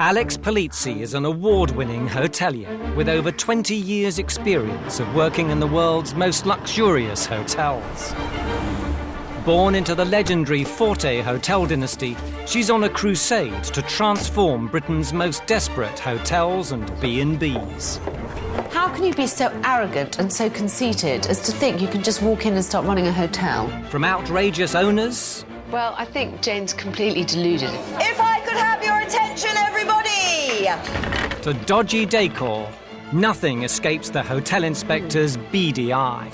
Alex Polizzi is an award-winning hotelier with over 20 years' experience of working in the world's most luxurious hotels. Born into the legendary Forte hotel dynasty, she's on a crusade to transform Britain's most desperate hotels and B&Bs. How can you be so arrogant and so conceited as to think you can just walk in and start running a hotel? From outrageous owners... Well, I think Jane's completely deluded. If I could have your attention, everybody! to dodgy decor, nothing escapes the hotel inspector's beady eye.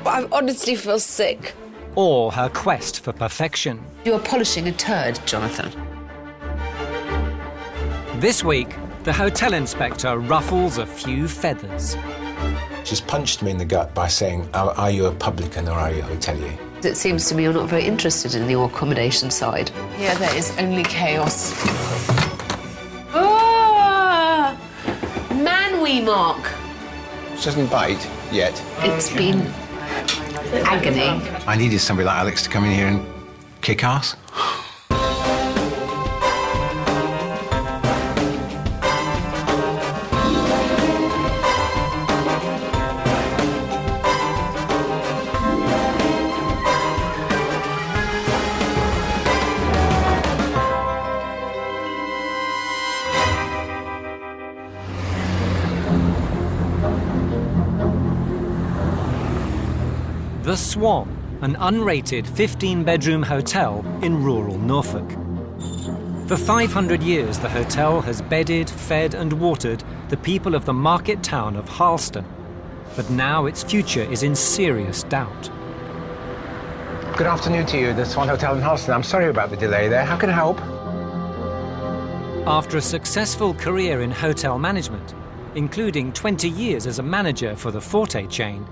I honestly feel sick. Or her quest for perfection. You are polishing a turd, Jonathan. This week, the hotel inspector ruffles a few feathers. She's punched me in the gut by saying, are you a publican or are you a hotelier? It seems to me you're not very interested in your accommodation side. Here there is only chaos. Ah! Man-wee mark. She doesn't bite yet. It's been agony. I needed somebody like Alex to come in here and kick ass. The Swan, an unrated 15-bedroom hotel in rural Norfolk. For 500 years, the hotel has bedded, fed and watered the people of the market town of Harleston. But now its future is in serious doubt. Good afternoon to you, the Swan Hotel in Harleston. I'm sorry about the delay there. How can I help? After a successful career in hotel management, including 20 years as a manager for the Forte chain,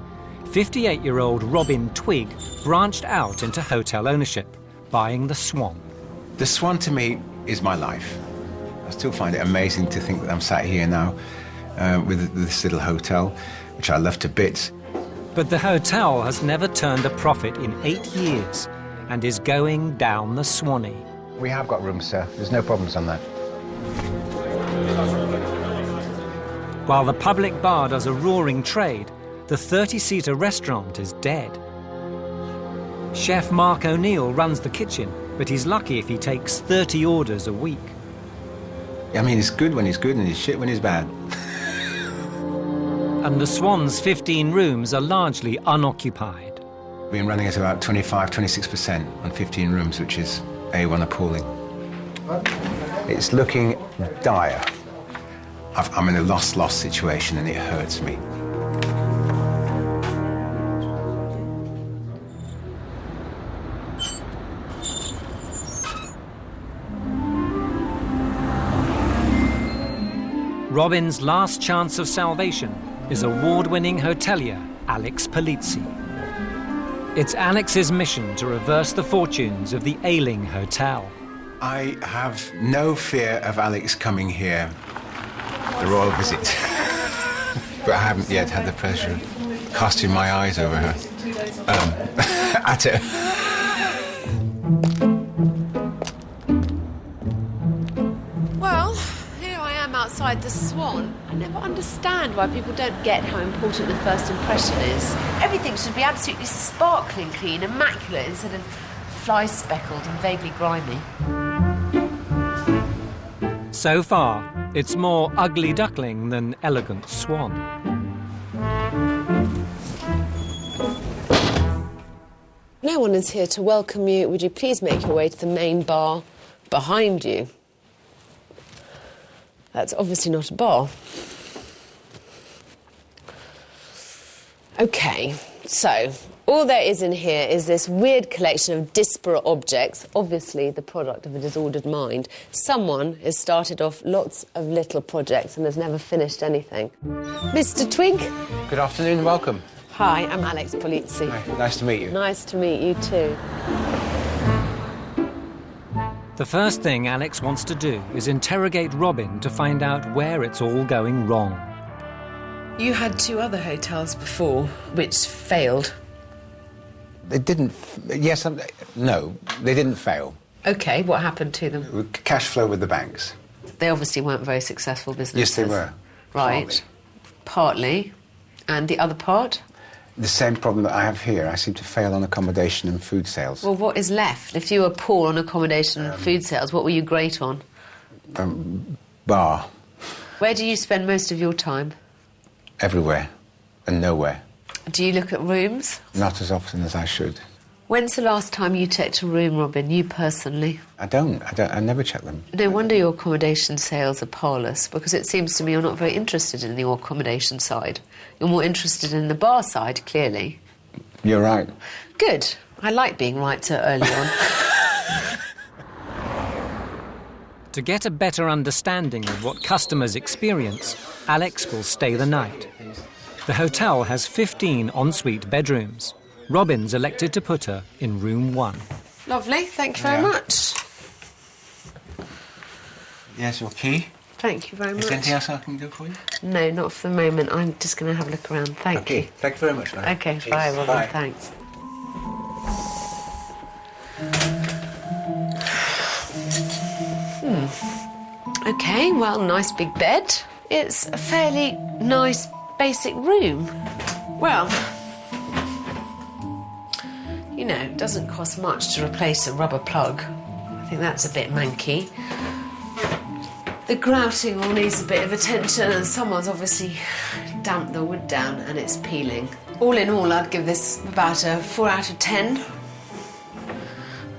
58-year-old Robin Twigg branched out into hotel ownership, buying the Swan. The Swan, to me, is my life. I still find it amazing to think that I'm sat here now with this little hotel, which I love to bits. But the hotel has never turned a profit in 8 years and is going down the Swanee. We have got rooms, sir. There's no problems on that. While the public bar does a roaring trade, the 30-seater restaurant is dead. Chef Mark O'Neill runs the kitchen, but he's lucky if he takes 30 orders a week. I mean, it's good when he's good and it's shit when he's bad. And the Swan's 15 rooms are largely unoccupied. We've been running at about 25–26% on 15 rooms, which is A1 appalling. It's looking dire. I'm in a lost situation and it hurts me. Robin's last chance of salvation is award-winning hotelier Alex Polizzi. It's Alex's mission to reverse the fortunes of the ailing hotel. I have no fear of Alex coming here, the royal visit. But I haven't yet had the pleasure of casting my eyes over her. At her. Outside the Swan. I never understand why people don't get how important the first impression is. Everything should be absolutely sparkling clean, immaculate, instead of fly-speckled and vaguely grimy. So far, it's more ugly duckling than elegant swan. No one is here to welcome you. Would you please make your way to the main bar behind you? That's obviously not a bar. OK, so all there is in here is this weird collection of disparate objects, obviously the product of a disordered mind. Someone has started off lots of little projects and has never finished anything. Mr. Twigg? Good afternoon, welcome. Hi, I'm Alex Polizzi. Hi, nice to meet you. Nice to meet you too. The first thing Alex wants to do is interrogate Robin to find out where it's all going wrong. You had 2 other hotels before, which failed. They didn't... Yes, no, they didn't fail. OK, what happened to them? Cash flow with the banks. They obviously weren't very successful businesses. Yes, they were. Right. Partly. And the other part? The same problem that I have here. I seem to fail on accommodation and food sales. Well, what is left? If you were poor on accommodation and food sales, what were you great on? Bar. Where do you spend most of your time? Everywhere and nowhere. Do you look at rooms? Not as often as I should. When's the last time you checked a room, Robin, you personally? I don't. I never check them. No wonder your accommodation sales are parlous, because it seems to me you're not very interested in your accommodation side. You're more interested in the bar side, clearly. You're right. Good. I like being right so early on. To get a better understanding of what customers experience, Alex will stay the night. The hotel has 15 ensuite bedrooms. Robin's elected to put her in room 1. Lovely, thank you very much. Yes, your key. Thank you very much. Is there anything else I can do for you? No, not for the moment. I'm just going to have a look around. Thank you. Thank you very much, Mary. OK, Cheers. bye, Robin. Bye. Thanks. OK, well, nice big bed. It's a fairly nice basic room. Well, you know, it doesn't cost much to replace a rubber plug. I think that's a bit manky. The grouting all needs a bit of attention, and someone's obviously damped the wood down and it's peeling. All in all, I'd give this about a 4 out of 10.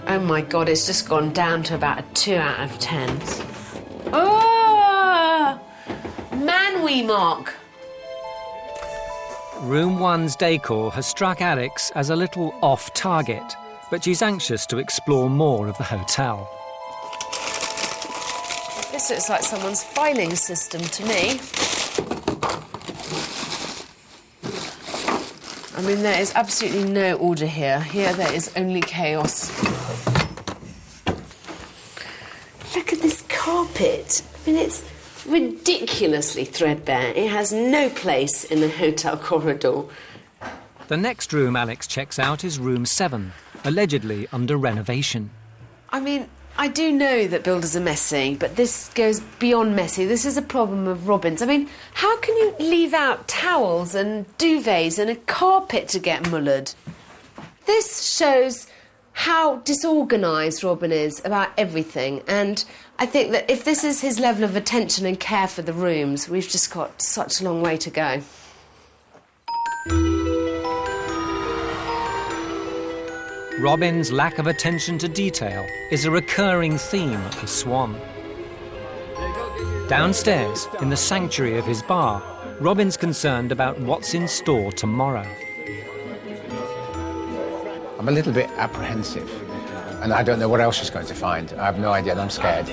Oh my God, it's just gone down to about a 2 out of 10. Oh! Man-wee mark. Room 1's decor has struck Alex as a little off-target, but she's anxious to explore more of the hotel. This looks like someone's filing system to me. I mean, there is absolutely no order here. Here there is only chaos. Look at this carpet. I mean, it's ridiculously threadbare. It has no place in the hotel corridor. The next room Alex checks out is room 7, allegedly under renovation. I mean, I do know that builders are messy, but this goes beyond messy. This is a problem of Robin's. I mean, how can you leave out towels and duvets and a carpet to get mullered? This shows how disorganised Robin is about everything, and I think that if this is his level of attention and care for the rooms, we've just got such a long way to go. Robin's lack of attention to detail is a recurring theme at the Swan. Downstairs, in the sanctuary of his bar, Robin's concerned about what's in store tomorrow. I'm a little bit apprehensive, and I don't know what else she's going to find. I have no idea, and I'm scared.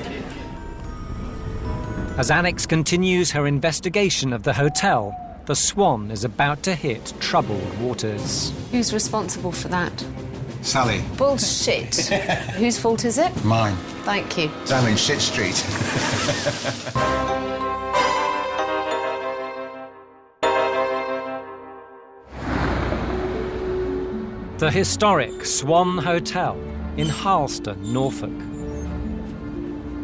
As Alex continues her investigation of the hotel, the Swan is about to hit troubled waters. Who's responsible for that? Sally. Bullshit. Whose fault is it? Mine. Thank you. I'm in shit street. The historic Swan Hotel in Harleston, Norfolk.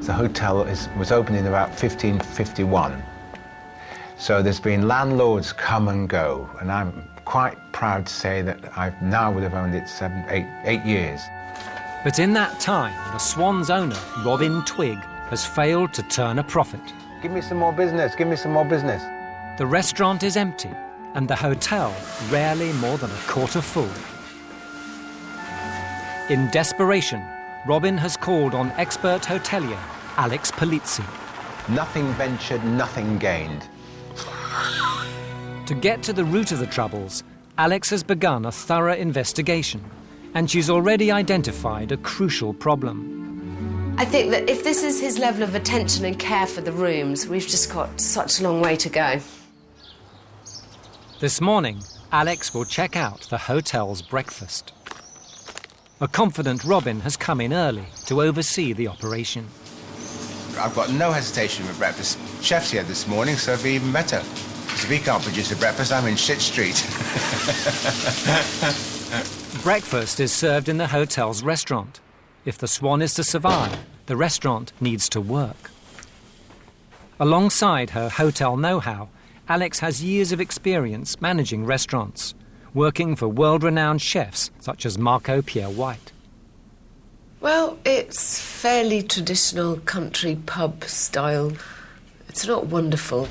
The hotel was opened in about 1551. So there's been landlords come and go, and I'm quite proud to say that I now would have owned it 8 years. But in that time, the Swan's owner, Robin Twigg, has failed to turn a profit. Give me some more business, give me some more business. The restaurant is empty, and the hotel rarely more than a quarter full. In desperation, Robin has called on expert hotelier Alex Polizzi. Nothing ventured, nothing gained. To get to the root of the troubles, Alex has begun a thorough investigation, and she's already identified a crucial problem. I think that if this is his level of attention and care for the rooms, we've just got such a long way to go. This morning, Alex will check out the hotel's breakfast. A confident Robin has come in early to oversee the operation. I've got no hesitation with breakfast. Chef's here this morning, so it'll be even better. Because if he can't produce a breakfast, I'm in shit street. Breakfast is served in the hotel's restaurant. If the Swan is to survive, the restaurant needs to work. Alongside her hotel know-how, Alex has years of experience managing restaurants, working for world-renowned chefs such as Marco Pierre White. Well, it's fairly traditional country pub style. It's not wonderful.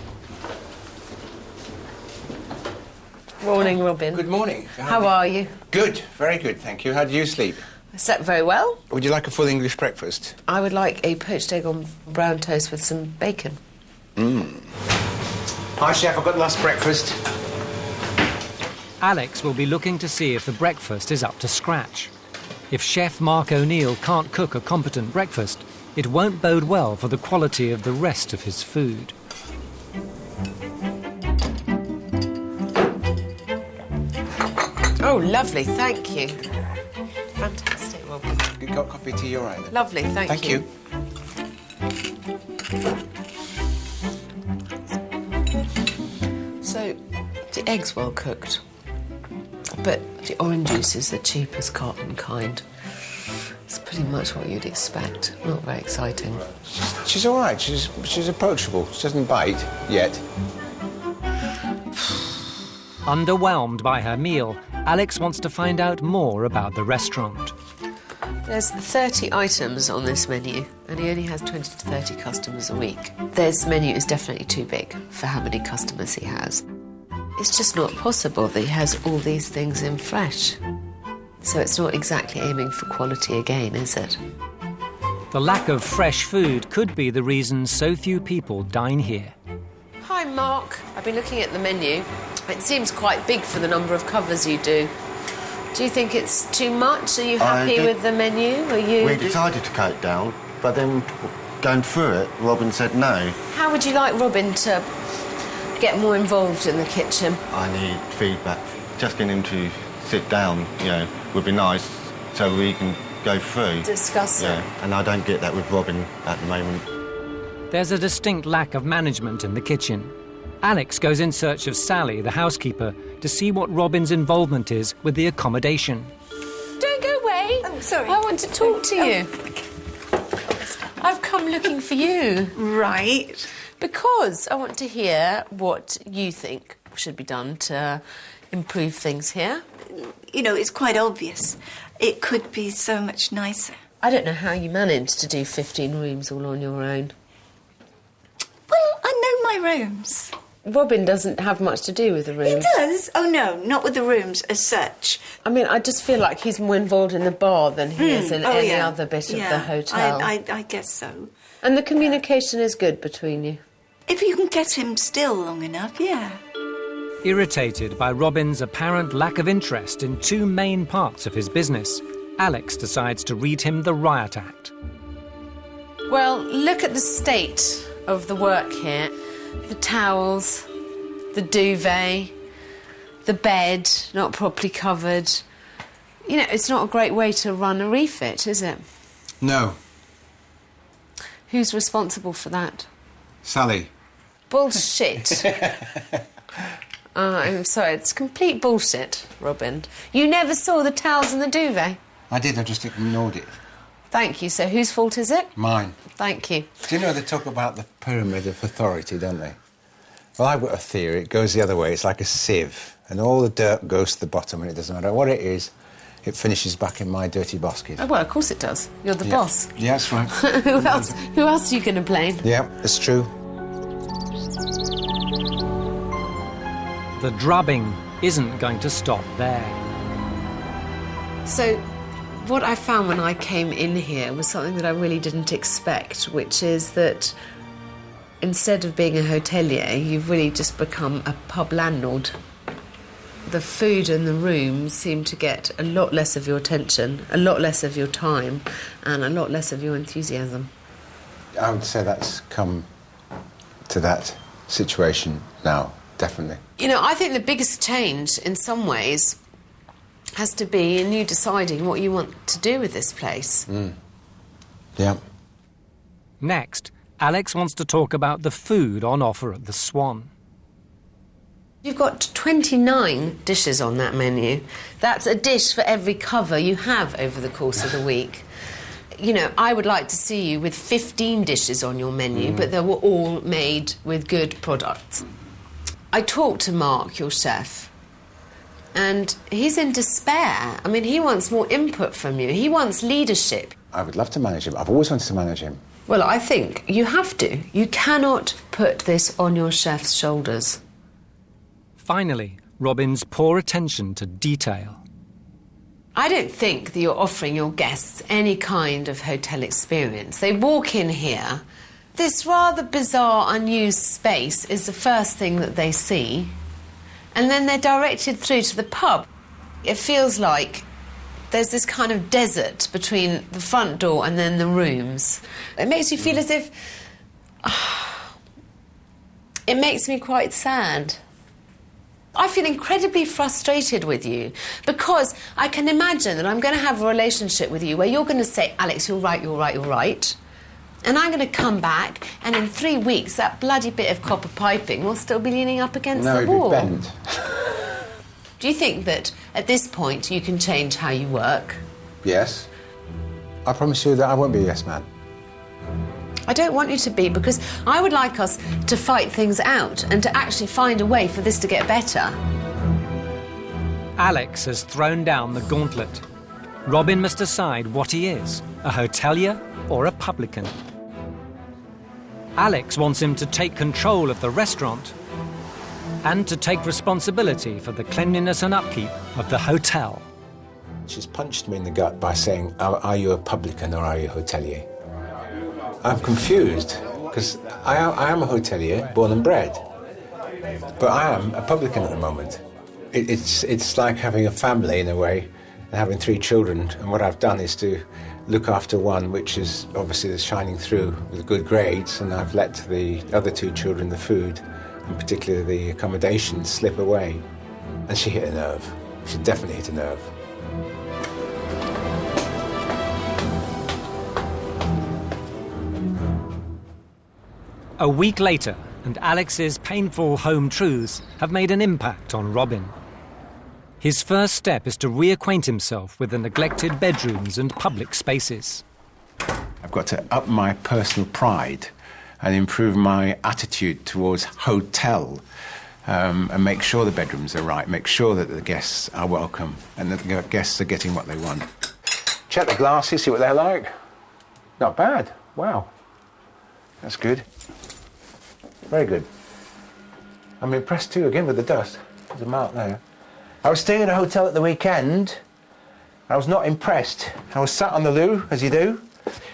Morning, Robin. Good morning. How are you? Good, very good, thank you. How did you sleep? I slept very well. Would you like a full English breakfast? I would like a poached egg on brown toast with some bacon. Hi, Chef, I've got the last breakfast. Alex will be looking to see if the breakfast is up to scratch. If Chef Mark O'Neill can't cook a competent breakfast, it won't bode well for the quality of the rest of his food. Oh, lovely, thank you. Fantastic, Robin. You got coffee, tea, all right then? Lovely, thank you. So, the egg's well cooked, but the orange juice is the cheapest carton kind. It's pretty much what you'd expect. Not very exciting. She's all right. She's approachable. She doesn't bite yet. Underwhelmed by her meal, Alex wants to find out more about the restaurant. There's 30 items on this menu, and he only has 20 to 30 customers a week. This menu is definitely too big for how many customers he has. It's just not possible that he has all these things in fresh. So it's not exactly aiming for quality again, is it? The lack of fresh food could be the reason so few people dine here. Hi, Mark. I've been looking at the menu. It seems quite big for the number of covers you do. Do you think it's too much? Are you happy with the menu? We decided to cut it down, but then going through it, Robin said no. How would you like Robin to get more involved in the kitchen? I need feedback. Just getting him to sit down, would be nice so we can go through. Discuss it. And I don't get that with Robin at the moment. There's a distinct lack of management in the kitchen. Alex goes in search of Sally, the housekeeper, to see what Robin's involvement is with the accommodation. Don't go away. Oh, sorry. I want to talk to you. I've come looking for you. Right. Because I want to hear what you think should be done to improve things here. It's quite obvious. It could be so much nicer. I don't know how you managed to do 15 rooms all on your own. Well, I know my rooms. Robin doesn't have much to do with the rooms. He does? Oh, no, not with the rooms as such. I mean, I just feel like he's more involved in the bar than he is in any other bit of the hotel. I guess so. And the communication is good between you? If you can get him still long enough, yeah. Irritated by Robin's apparent lack of interest in two main parts of his business, Alex decides to read him the riot act. Well, look at the state of the work here. The towels, the duvet, the bed not properly covered. It's not a great way to run a refit, is it? No. Who's responsible for that? Sally. Bullshit. I'm sorry, it's complete bullshit, Robin. You never saw the towels and the duvet? I did, I just ignored it. Thank you. So whose fault is it? Mine. Thank you. Do you know they talk about the pyramid of authority, don't they? Well, I've got a theory. It goes the other way. It's like a sieve, and all the dirt goes to the bottom, and it doesn't matter what it is, it finishes back in my dirty basket. Oh, well, of course it does. You're the boss. Yeah, that's right. Who else are you going to blame? Yeah, it's true. The drubbing isn't going to stop there. So, what I found when I came in here was something that I really didn't expect, which is that instead of being a hotelier, you've really just become a pub landlord. The food and the rooms seem to get a lot less of your attention, a lot less of your time, and a lot less of your enthusiasm. I would say that's come to that situation now, definitely. I think the biggest change, in some ways, has to be in you deciding what you want to do with this place. Yeah. Next, Alex wants to talk about the food on offer at the Swan. You've got 29 dishes on that menu. That's a dish for every cover you have over the course of the week. you know, I would like to see you with 15 dishes on your menu, but they were all made with good products. I talked to Mark, your chef, and he's in despair. I mean, he wants more input from you. He wants leadership. I would love to manage him. I've always wanted to manage him. Well, I think you have to. You cannot put this on your chef's shoulders. Finally, Robin's poor attention to detail. I don't think that you're offering your guests any kind of hotel experience. They walk in here, this rather bizarre, unused space is the first thing that they see, and then they're directed through to the pub. It feels like there's this kind of desert between the front door and then the rooms. It makes you feel as if... it makes me quite sad. I feel incredibly frustrated with you because I can imagine that I'm going to have a relationship with you where you're going to say, Alex, you're right, you're right, you're right. And I'm going to come back, and in 3 weeks, that bloody bit of copper piping will still be leaning up against the wall. No, it'd be bent. Do you think that at this point you can change how you work? Yes. I promise you that I won't be a yes man. I don't want you to be, because I would like us to fight things out and to actually find a way for this to get better. Alex has thrown down the gauntlet. Robin must decide what he is, a hotelier or a publican. Alex wants him to take control of the restaurant and to take responsibility for the cleanliness and upkeep of the hotel. She's punched me in the gut by saying, are you a publican or are you a hotelier? I'm confused, because I am a hotelier, born and bred. But I am a publican at the moment. It's like having a family, in a way, and having 3 children. And what I've done is to look after one, which is obviously shining through with good grades, and I've let the other 2 children the food, and particularly the accommodation, slip away. And she hit a nerve. She definitely hit a nerve. A week later, and Alex's painful home truths have made an impact on Robin. His first step is to reacquaint himself with the neglected bedrooms and public spaces. I've got to up my personal pride and improve my attitude towards hotel, and make sure the bedrooms are right, make sure that the guests are welcome and that the guests are getting what they want. Check the glasses, see what they're like. Not bad. Wow. That's good. Very good. I'm impressed too, again, with the dust. There's a mark there. I was staying at a hotel at the weekend. I was not impressed. I was sat on the loo, as you do,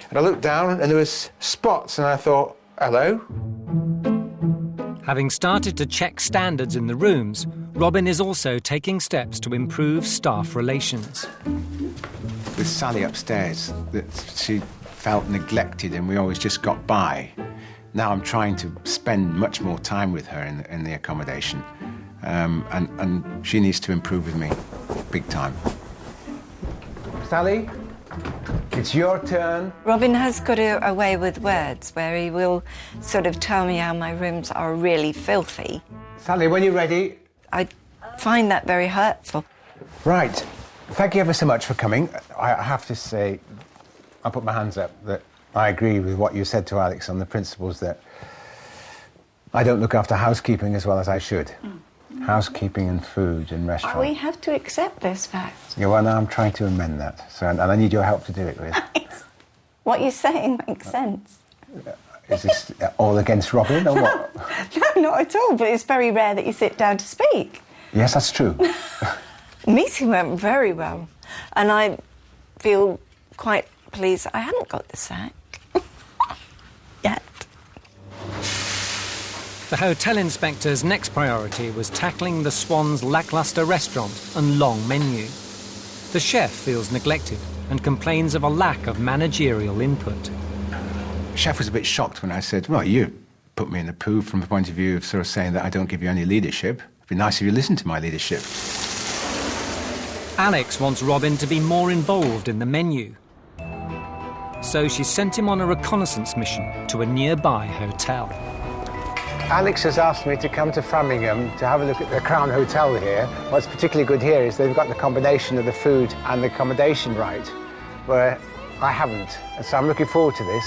and I looked down and there was spots, and I thought, hello? Having started to check standards in the rooms, Robin is also taking steps to improve staff relations. With Sally upstairs, that she felt neglected and we always just got by. Now I'm trying to spend much more time with her in the accommodation, and she needs to improve with me, big time. Sally, it's your turn. Robin has got a way with words where he will sort of tell me how my rooms are really filthy. Sally, when you're ready. I find that very hurtful. Right. Thank you ever so much for coming. I have to say, I'll put my hands up that I agree with what you said to Alex on the principles that I don't look after housekeeping as well as I should. Housekeeping and food and restaurant. We have to accept those facts. Yeah, well, now I'm trying to amend that, and I need your help to do it with. What you're saying makes sense. Is this all against Robin, or what? No, not at all, but it's very rare that you sit down to speak. Yes, that's true. The meeting went very well, and I feel quite pleased I haven't got the sack. Yet. The hotel inspector's next priority was tackling the Swan's lacklustre restaurant and long menu. The chef feels neglected and complains of a lack of managerial input. The chef was a bit shocked when I said, well, you put me in the poo from the point of view of sort of saying that I don't give you any leadership. It'd be nice if you listened to my leadership. Alex wants Robin to be more involved in the menu. So she sent him on a reconnaissance mission to a nearby hotel. Alex has asked me to come to Framingham to have a look at the Crown Hotel here. What's particularly good here is they've got the combination of the food and the accommodation right, where I haven't, and so I'm looking forward to this.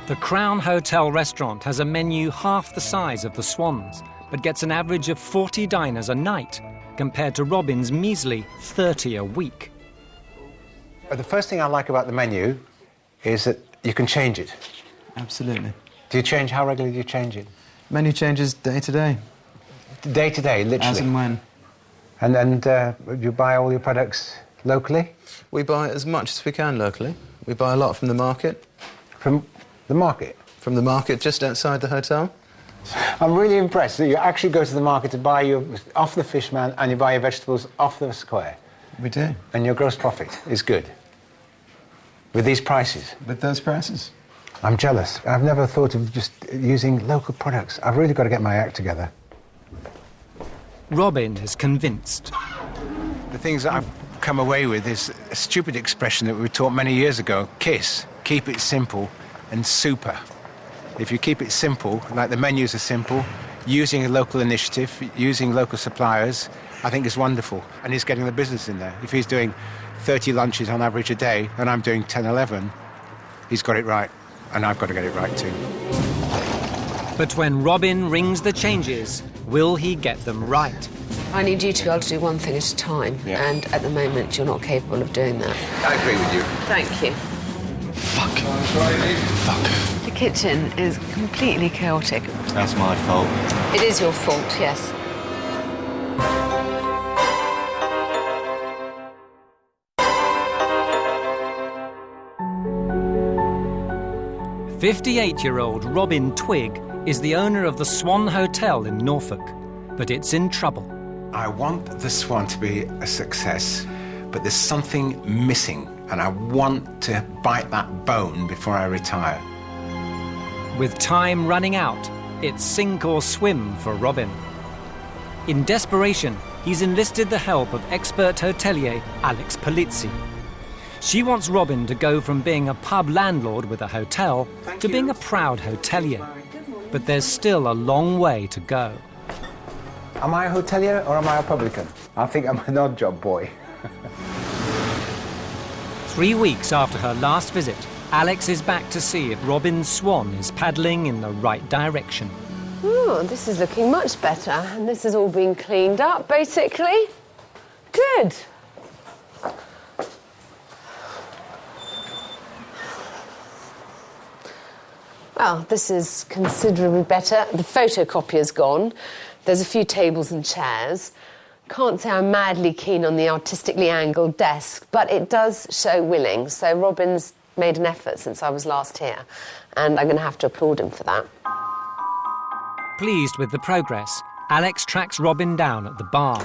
The Crown Hotel restaurant has a menu half the size of the Swan's, but gets an average of 40 diners a night, compared to Robin's measly 30 a week. But the first thing I like about the menu is that you can change it. Absolutely. Do you change, how regularly do you change it? Menu changes day to day. Day to day, literally? As and when. And you buy all your products locally? We buy as much as we can locally. We buy a lot from the market. From the market? From the market just outside the hotel. I'm really impressed that you actually go to the market to buy your off the fish man and you buy your vegetables off the square. We do. And your gross profit is good. With these prices. With those prices. I'm jealous. I've never thought of just using local products. I've really got to get my act together. Robin is convinced. The things that I've come away with is a stupid expression that we were taught many years ago. KISS, keep it simple, and super. If you keep it simple, like the menus are simple, using a local initiative, using local suppliers, I think is wonderful. And he's getting the business in there. If he's doing 30 lunches on average a day, and I'm doing 10, 11, he's got it right. And I've got to get it right too. But when Robin rings the changes, will he get them right? I need you to be able to do one thing at a time, and at the moment you're not capable of doing that. I agree with you. Thank you. Fuck. The kitchen is completely chaotic. That's my fault. It is your fault, yes. "58-year-old Robin Twigg is the owner of the Swan Hotel in Norfolk, but it's in trouble. I want the Swan to be a success, but there's something missing, and I want to bite that bone before I retire. With time running out, it's sink or swim for Robin. In desperation, he's enlisted the help of expert hotelier Alex Polizzi. She wants Robin to go from being a pub landlord with a hotel to being a proud hotelier. But there's still a long way to go. Am I a hotelier or am I a publican? I think I'm an odd job boy. 3 weeks after her last visit, Alex is back to see if Robin's Swan is paddling in the right direction. Oh, this is looking much better, and this has all been cleaned up, basically. Good. Well, this is considerably better. The photocopier's gone. There's a few tables and chairs. Can't say I'm madly keen on the artistically angled desk, but it does show willing. So Robin's made an effort since I was last here, and I'm going to have to applaud him for that. Pleased with the progress, Alex tracks Robin down at the bar.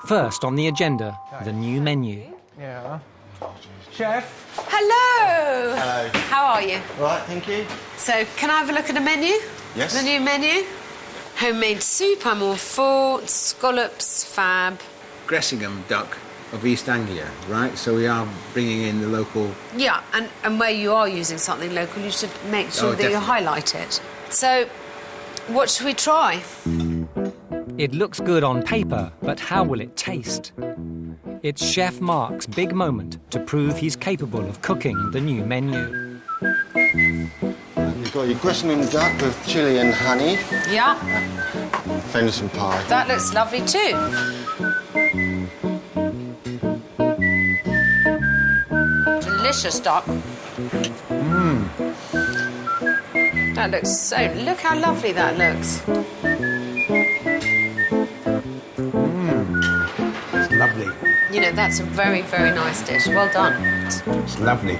First on the agenda, the new menu. Yeah. Chef? Hello! Hello. How are you? All right, thank you. So, can I have a look at the menu? Yes. The new menu? Homemade soup, I'm all for. Scallops, fab. Gressingham duck of East Anglia, right? So we are bringing in the local... Yeah, and where you are using something local, you should make sure that you definitely. highlight it. So, what should we try? It looks good on paper, but how will it taste? It's Chef Mark's big moment to prove he's capable of cooking the new menu. You've got your Gressingham duck with chilli and honey. Yeah, Venison pie. that looks lovely too. Delicious duck. That looks so... Look how lovely that looks. It's lovely. You know, that's a very, very nice dish. Well done. It's lovely.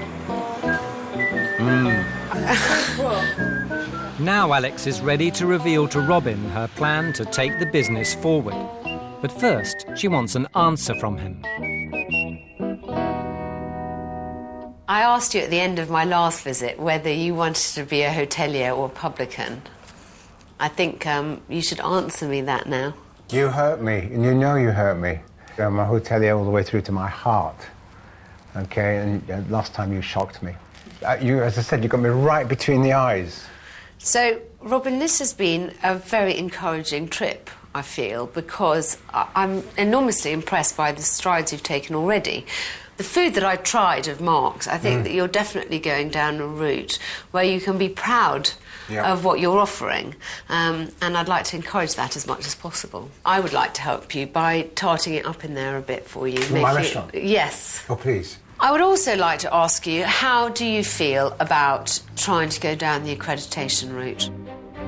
Now Alex is ready to reveal to Robin her plan to take the business forward. But first, she wants an answer from him. I asked you at the end of my last visit whether you wanted to be a hotelier or a publican. I think you should answer me that now. You hurt me, and you know you hurt me. I'm a hotelier all the way through to my heart. Okay, and last time you shocked me. As I said, you got me right between the eyes. So, Robin, this has been a very encouraging trip. I feel, because I'm enormously impressed by the strides you've taken already. The food that I tried of Mark's, I think that you're definitely going down a route where you can be proud of what you're offering, and I'd like to encourage that as much as possible. I would like to help you by tarting it up in there a bit for you. My restaurant? Yes. Oh, please. I would also like to ask you, how do you feel about trying to go down the accreditation route?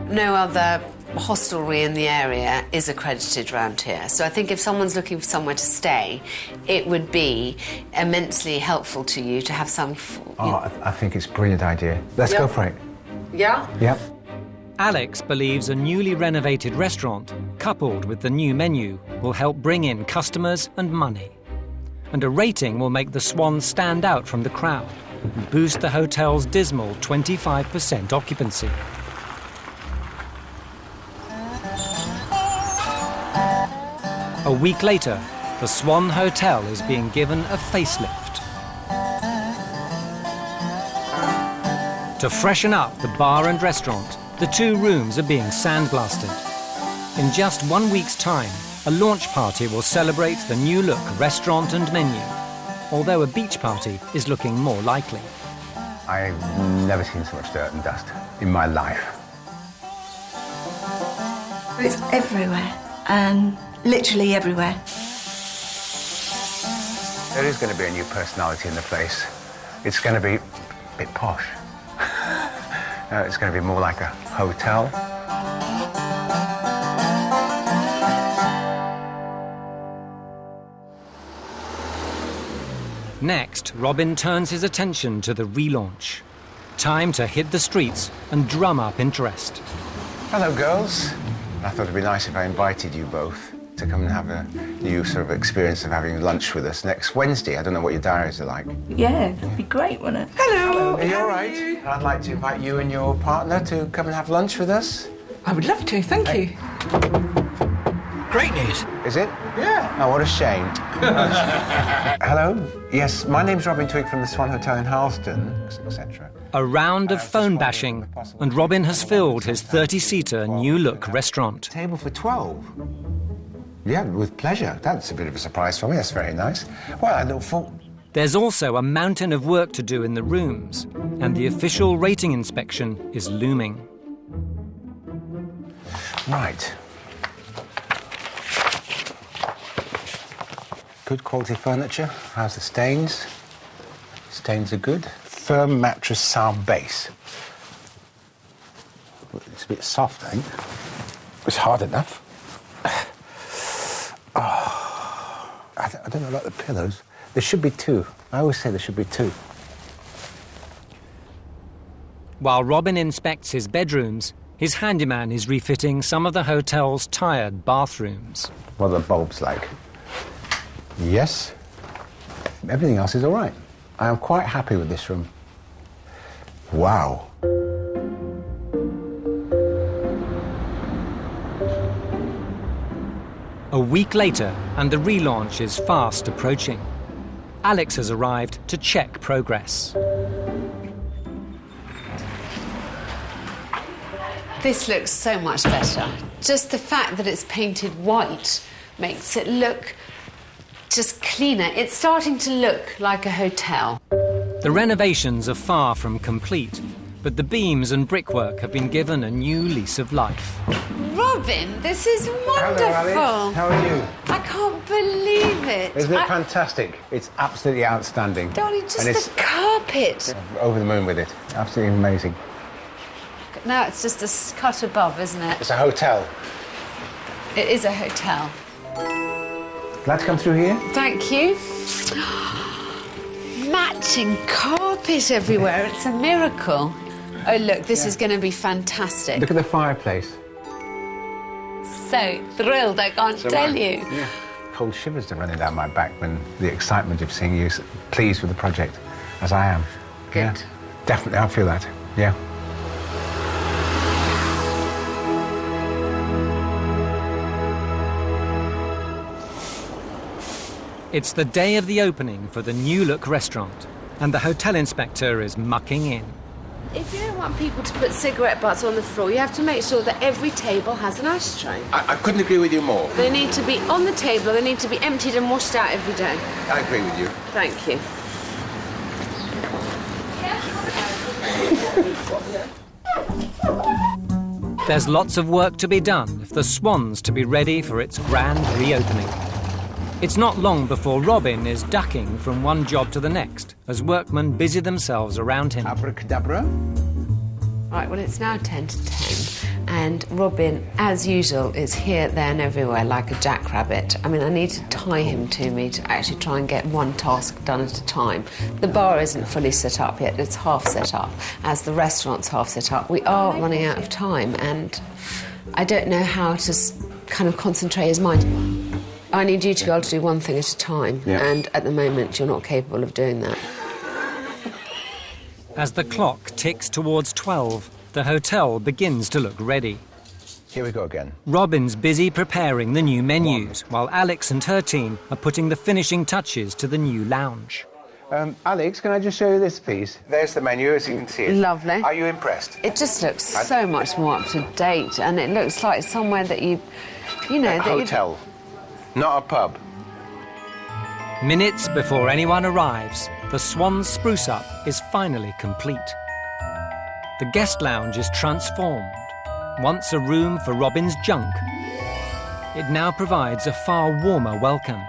No other hostelry in the area is accredited around here, so I think if someone's looking for somewhere to stay, it would be immensely helpful to you to have some... I think it's a brilliant idea. Let's go for it. Yeah? Yep. Alex believes a newly renovated restaurant, coupled with the new menu, will help bring in customers and money. And a rating will make the Swan stand out from the crowd and boost the hotel's dismal 25% occupancy. A week later, the Swan Hotel is being given a facelift. To freshen up the bar and restaurant, the 2 rooms are being sandblasted. In just 1 week's time, a launch party will celebrate the new look restaurant and menu, although a beach party is looking more likely. I've never seen so much dirt and dust in my life. It's everywhere. Literally everywhere. There is going to be a new personality in the place. It's going to be a bit posh. It's going to be more like a hotel. Next, Robin turns his attention to the relaunch. Time to hit the streets and drum up interest. Hello, girls. I thought it'd be nice if I invited you both to come and have a new sort of experience of having lunch with us next Wednesday. I don't know what your diaries are like. Yeah, that'd be great, wouldn't it? Hello. Are you all right? I'd like to invite you and your partner to come and have lunch with us. I would love to, thank you. Great news. Is it? Yeah. Oh, what a shame. Hello? Yes, my name's Robin Twig from the Swan Hotel in Harleston, etc. A round of phone bashing, and Robin has filled his 30-seater new-look restaurant. Table for 12. Yeah, with pleasure. That's a bit of a surprise for me. That's very nice. Well, I look forward... There's also a mountain of work to do in the rooms, and the official rating inspection is looming. Right. Good quality furniture. How's the stains? Stains are good. Firm mattress sound base. It's a bit soft, I think. It's hard enough. I don't know about the pillows. There should be 2. I always say there should be 2. While Robin inspects his bedrooms, his handyman is refitting some of the hotel's tired bathrooms. What are the bulbs like? Yes. Everything else is all right. I am quite happy with this room. Wow. A week later, and the relaunch is fast approaching. Alex has arrived to check progress. This looks so much better. Just the fact that it's painted white makes it look just cleaner. It's starting to look like a hotel. The renovations are far from complete, but the beams and brickwork have been given a new lease of life. Robin, this is wonderful. Hello, Alice. How are you? I can't believe it. Isn't it fantastic? It's absolutely outstanding. Darling, just And the carpet. over the moon with it. Absolutely amazing. Now it's just a cut above, isn't it? It's a hotel. It is a hotel. Glad to come through here. Thank you. Matching carpet everywhere. It's a miracle. Oh, look, this is going to be fantastic. Look at the fireplace. So thrilled, I can't tell you. Yeah. Cold shivers are running down my back when the excitement of seeing you pleased with the project, as I am. Good. Yeah, definitely, I feel that. Yeah. It's the day of the opening for the new-look restaurant, and the hotel inspector is mucking in. If you don't want people to put cigarette butts on the floor, you have to make sure that every table has an ashtray. I couldn't agree with you more. They need to be on the table, they need to be emptied and washed out every day. I agree with you. Thank you. There's lots of work to be done if the Swan's to be ready for its grand reopening. It's not long before Robin is ducking from one job to the next as workmen busy themselves around him. Abracadabra. Right, well, it's now 10 to 10, and Robin, as usual, is here, there and everywhere like a jackrabbit. I mean, I need to tie him to me to actually try and get one task done at a time. The bar isn't fully set up yet, it's half set up. As the restaurant's half set up, we are running out of time, and I don't know how to kind of concentrate his mind. I need you to be able to do one thing at a time, and at the moment, you're not capable of doing that. As the clock ticks towards 12, the hotel begins to look ready. Here we go again. Robin's busy preparing the new menus, while Alex and her team are putting the finishing touches to the new lounge. Alex, can I just show you this, please? There's the menu, as you can see it. Lovely. Are you impressed? It just looks so much more up to date, and it looks like somewhere that you know... A hotel, not a pub. Minutes before anyone arrives, the Swan's spruce-up is finally complete. The guest lounge is transformed. Once a room for Robin's junk, it now provides a far warmer welcome.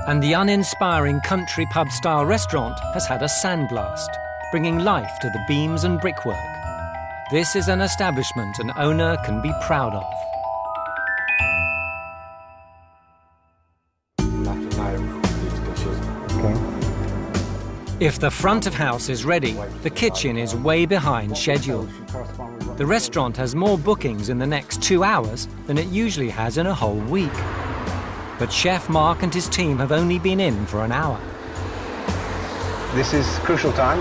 And the uninspiring country pub-style restaurant has had a sandblast, bringing life to the beams and brickwork. This is an establishment an owner can be proud of. If the front of house is ready, the kitchen is way behind schedule. The restaurant has more bookings in the next 2 hours than it usually has in a whole week. But Chef Mark and his team have only been in for an hour. This is crucial time.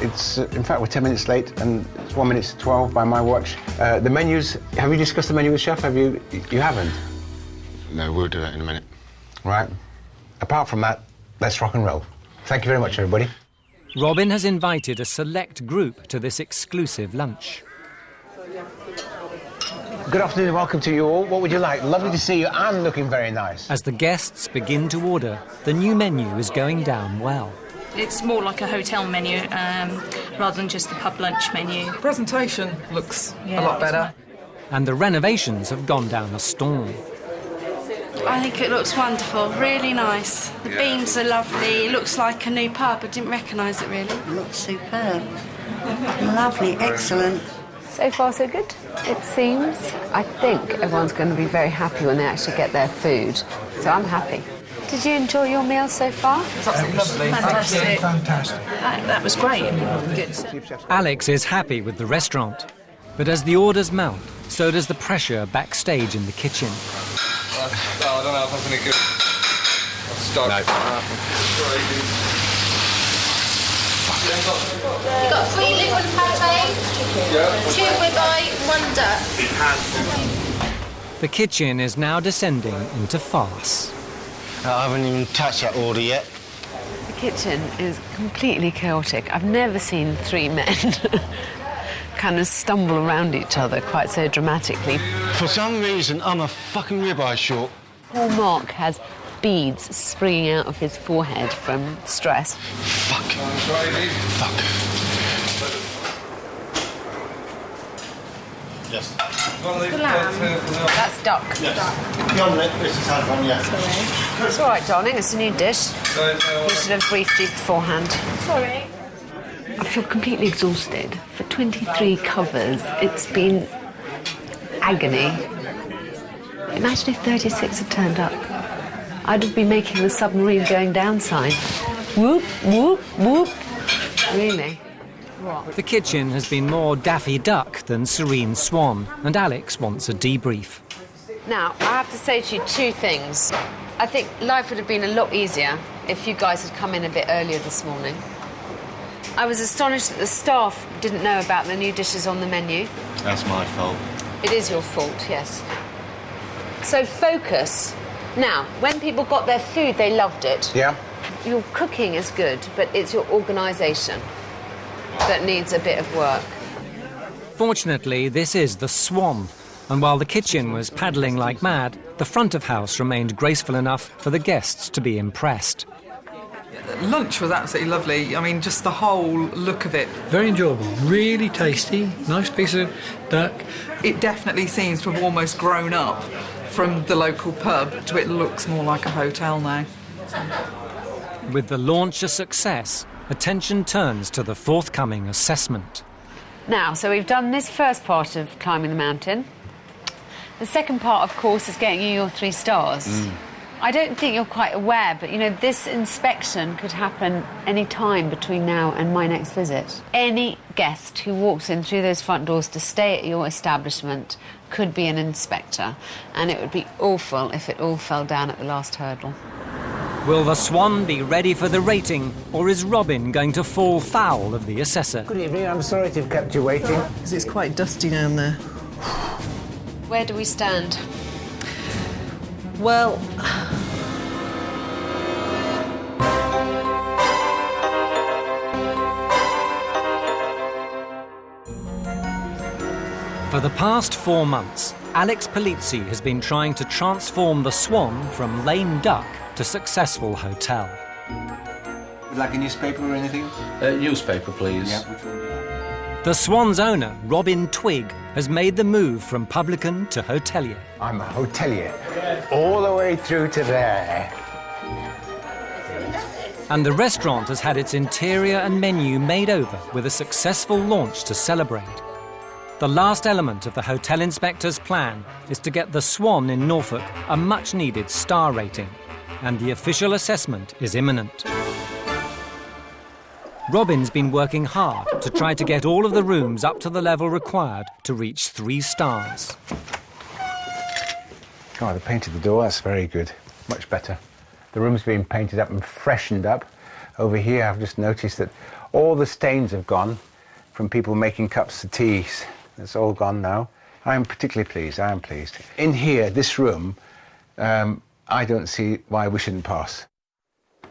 In fact, we're 10 minutes late, and it's 1 minute to 12 by my watch. The menus, have you discussed the menu with Chef? You haven't? No, we'll do that in a minute. Right. Apart from that, let's rock and roll. Thank you very much, everybody. Robin has invited a select group to this exclusive lunch. Good afternoon and welcome to you all. What would you like? Lovely to see you and looking very nice. As the guests begin to order, the new menu is going down well. It's more like a hotel menu rather than just a pub lunch menu. Presentation looks a lot better. And the renovations have gone down a storm. I think it looks wonderful, really nice. The beams are lovely, it looks like a new pub, I didn't recognise it really. It looks superb. Lovely, excellent. So far, so good, it seems. I think everyone's going to be very happy when they actually get their food, so I'm happy. Did you enjoy your meal so far? It's absolutely lovely. Fantastic. Fantastic. That was great. Good. Alex is happy with the restaurant, but as the orders mount, so does the pressure backstage in the kitchen. I don't know if that's any good. Stop. No. You got 3 liquid pate, 2 ribeye, 1 duck. The kitchen is now descending into farce. I haven't even touched that order yet. The kitchen is completely chaotic. I've never seen 3 men kind of stumble around each other quite so dramatically. For some reason, I'm a fucking ribeye short. Poor Mark has beads springing out of his forehead from stress. Fuck. Fuck. Yes. The lamb. That's duck. Yes. The omelette, this is had one, yeah. Sorry. It's all right, darling. It's a new dish. You should have briefed you beforehand. Sorry. I feel completely exhausted. For 23 covers, it's been agony. Imagine if 36 had turned up. I'd have been making the submarine going down sign. Whoop, whoop, whoop. Really? What? The kitchen has been more Daffy Duck than Serene Swan, and Alex wants a debrief. Now, I have to say to you 2 things. I think life would have been a lot easier if you guys had come in a bit earlier this morning. I was astonished that the staff didn't know about the new dishes on the menu. That's my fault. It is your fault, yes. So focus. Now, when people got their food, they loved it. Yeah. Your cooking is good, but it's your organisation. that needs a bit of work. Fortunately, this is the Swan, and while the kitchen was paddling like mad, the front of house remained graceful enough for the guests to be impressed. Lunch was absolutely lovely. I mean, just the whole look of it. Very enjoyable, really tasty, nice piece of duck. It definitely seems to have almost grown up from the local pub to it looks more like a hotel now. With the launch a success, attention turns to the forthcoming assessment. Now, so we've done this first part of climbing the mountain. The second part, of course, is getting you your 3 stars. I don't think you're quite aware, but, you know, this inspection could happen any time between now and my next visit. Any guest who walks in through those front doors to stay at your establishment could be an inspector, and it would be awful if it all fell down at the last hurdle. Will the Swan be ready for the rating, or is Robin going to fall foul of the assessor? Good evening, I'm sorry to have kept you waiting. Because it's quite dusty down there. Where do we stand? Well... For the past 4 months, Alex Polizzi has been trying to transform the Swan from lame duck to successful hotel. Would you like a newspaper or anything? Newspaper, please. Yeah. The Swan's owner, Robin Twigg, has made the move from publican to hotelier. I'm a hotelier, all the way through to there. And the restaurant has had its interior and menu made over with a successful launch to celebrate. The last element of the hotel inspector's plan is to get the Swan in Norfolk a much-needed star rating, and the official assessment is imminent. Robin's been working hard to try to get all of the rooms up to the level required to reach 3 stars. Oh, they painted the door, that's very good. Much better. The room's been painted up and freshened up. Over here, I've just noticed that all the stains have gone from people making cups of teas. It's all gone now. I'm particularly pleased, I am pleased. In here, this room, I don't see why we shouldn't pass.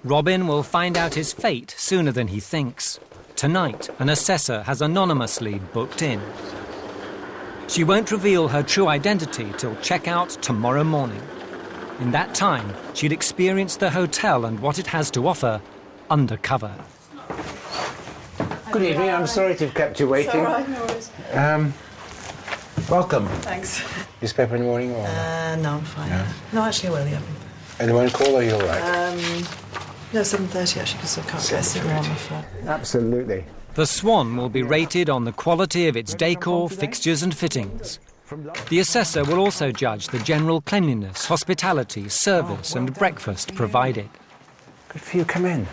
Robin will find out his fate sooner than he thinks. Tonight, an assessor has anonymously booked in. She won't reveal her true identity till check-out tomorrow morning. In that time, she'd experience the hotel and what it has to offer undercover. Good evening, I'm sorry to have kept you waiting. It's all right, no worries. Welcome. Thanks. Newspaper in the morning or...? No, I'm fine. No? No, actually, well, yeah. Anyone call or are you all right? No, 7:30 actually, because I can't get a cigarette on my phone. Absolutely. The Swan will be rated on the quality of its decor, fixtures and fittings. The assessor will also judge the general cleanliness, hospitality, service and breakfast provided. Good for you, come in.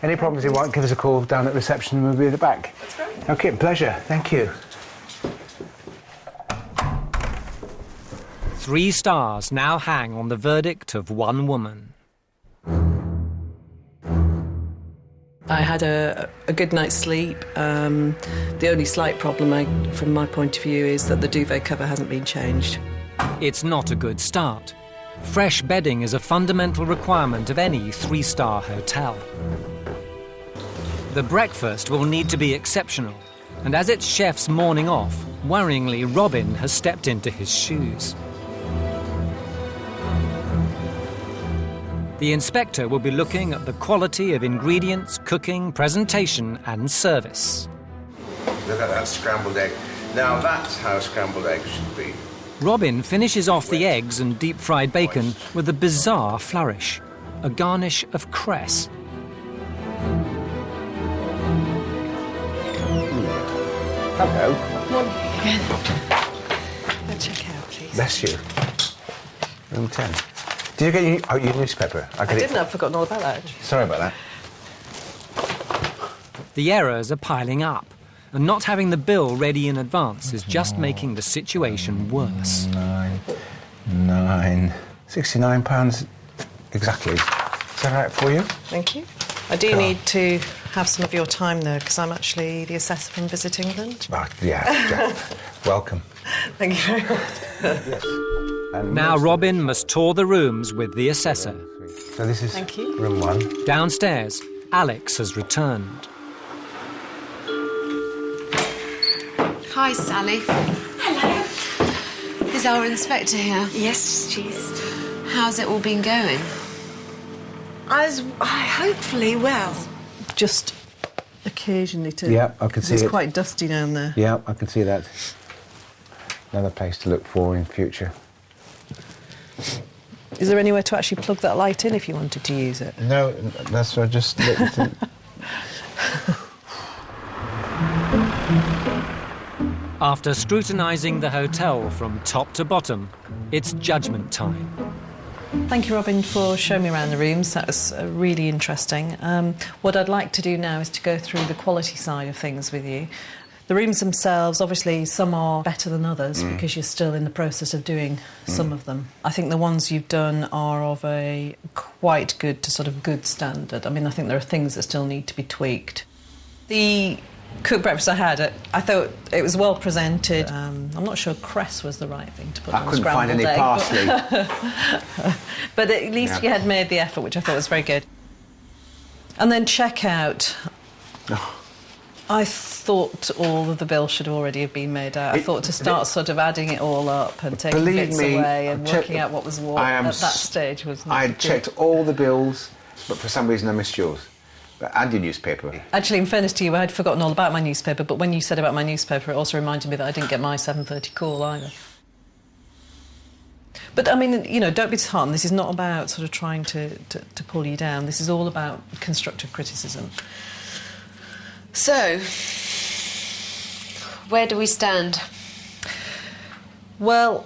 Any problems you want, give us a call down at reception and we'll be at the back. That's great. OK, pleasure. Thank you. 3 stars now hang on the verdict of one woman. I had a good night's sleep. The only slight problem, from my point of view, is that the duvet cover hasn't been changed. It's not a good start. Fresh bedding is a fundamental requirement of any 3-star hotel. The breakfast will need to be exceptional, and as it's chef's morning off, worryingly, Robin has stepped into his shoes. The inspector will be looking at the quality of ingredients, cooking, presentation and service. Look at that scrambled egg. Now that's how scrambled eggs should be. Robin finishes off the eggs and deep-fried bacon with a bizarre flourish, a garnish of cress. Hello. Morning. Go check out, please. Bless you. Room 10. Did you get your newspaper? I didn't. I've forgotten all about that, actually. Sorry about that. The errors are piling up, and not having the bill ready in advance is just making the situation worse. £9. £69 exactly. Is that right for you? Thank you. I do need to have some of your time, though, because I'm actually the assessor from Visit England. Oh, yeah. Welcome. Thank you very much. Yes. Now Robin must tour the rooms with the assessor. So this is Thank you. room 1. Downstairs, Alex has returned. Hi, Sally. Hello. Is our inspector here? Yes, she is. How's it all been going? Hopefully well. Just occasionally too. Yeah, I can see it's it. quite dusty down there. Yeah, I can see that. Another place to look for in future. Is there anywhere to actually plug that light in if you wanted to use it? No, that's what I just looked at. After scrutinising the hotel from top to bottom, it's judgment time. Thank you, Robin, for showing me around the rooms. That was really interesting. What I'd like to do now is to go through the quality side of things with you. The rooms themselves, obviously, some are better than others because you're still in the process of doing some of them. I think the ones you've done are of a quite good to sort of good standard. I mean, I think there are things that still need to be tweaked. The cooked breakfast I had, I thought it was well presented. I'm not sure cress was the right thing to put on a scrambled egg. I couldn't find any parsley. But at least you had made the effort, which I thought was very good. And then checkout. I thought all of the bill should already have been made out. I thought to start sort of adding it all up and taking bits away and working out what was what at that stage was not I good. checked all the bills, but for some reason I missed yours. And your newspaper. Actually, in fairness to you, I had forgotten all about my newspaper, but when you said about my newspaper, it also reminded me that I didn't get my 7:30 call either. But, I mean, you know, don't be disheartened. This is not about sort of trying to pull you down. This is all about constructive criticism. So, where do we stand? Well,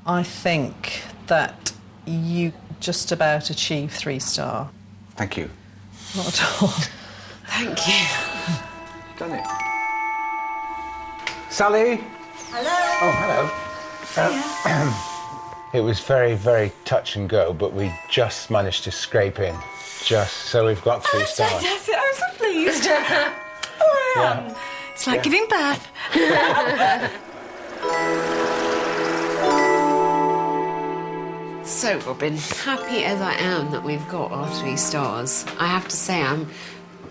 I think that you just about achieved 3-star. Thank you. Not at all. Thank you. Done it. Sally? Hello. Oh, hello. It was very, very touch and go, but we just managed to scrape in. Just so we've got 3 stars. I'm so pleased. Oh, I am. It's like giving birth. So, Robin, happy as I am that we've got our 3 stars, I have to say I'm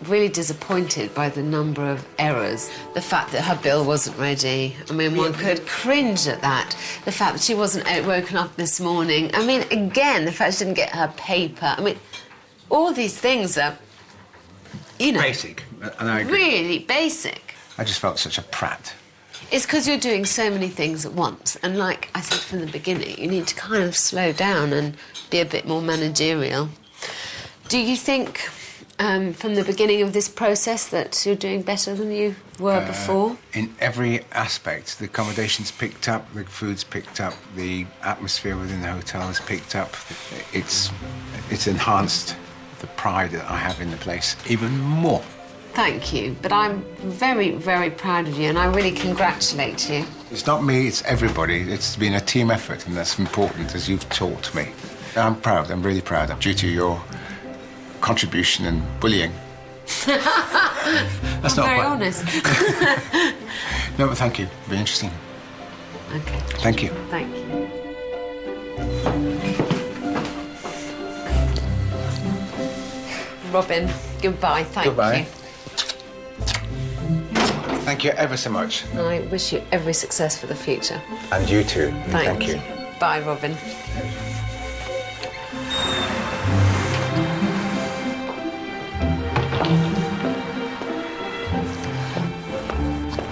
really disappointed by the number of errors. The fact that her bill wasn't ready. I mean, one could cringe at that. The fact that she wasn't woken up this morning. I mean, again, the fact she didn't get her paper. I mean, all these things are, you know... Basic, and I agree. Really basic. I just felt such a prat. It's because you're doing so many things at once. And like I said from the beginning, you need to kind of slow down and be a bit more managerial. Do you think, from the beginning of this process, that you're doing better than you were before? In every aspect. The accommodation's picked up, the food's picked up, the atmosphere within the hotel has picked up. It's enhanced the pride that I have in the place even more. Thank you, but I'm very, very proud of you, and I really congratulate you. It's not me, it's everybody. It's been a team effort, and that's important, as you've taught me. I'm proud, I'm really proud, due to your contribution and bullying. That's not very quite... honest. No, but thank you. It'll be interesting. Okay. Thank you. Thank you. Robin, goodbye. Thank Goodbye. you. Thank you ever so much. And I wish you every success for the future. And you too. And thank you. Bye, Robin.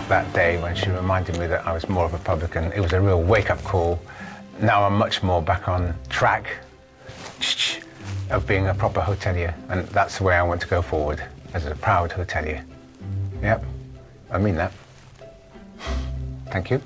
That day when she reminded me that I was more of a publican, it was a real wake-up call. Now I'm much more back on track of being a proper hotelier, and that's the way I want to go forward, as a proud hotelier. Yep, I mean that. Thank you.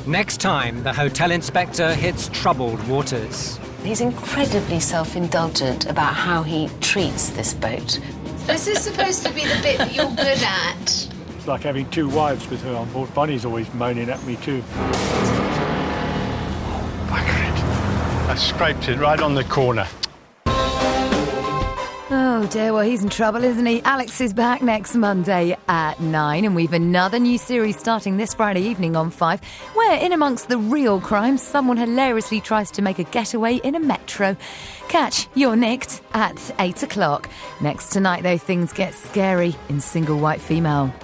Next time, the hotel inspector hits troubled waters. He's incredibly self-indulgent about how he treats this boat. This is supposed to be the bit that you're good at. It's like having 2 wives with her on board. Bonnie's always moaning at me too. Bugger it. I scraped it right on the corner. Oh, Oh dear, well he's in trouble, isn't he? Alex is back next Monday at 9 and we've another new series starting this Friday evening on 5 where in amongst the real crimes someone hilariously tries to make a getaway in a metro. Catch You're Nicked at 8 o'clock. Next tonight though, things get scary in Single White Female.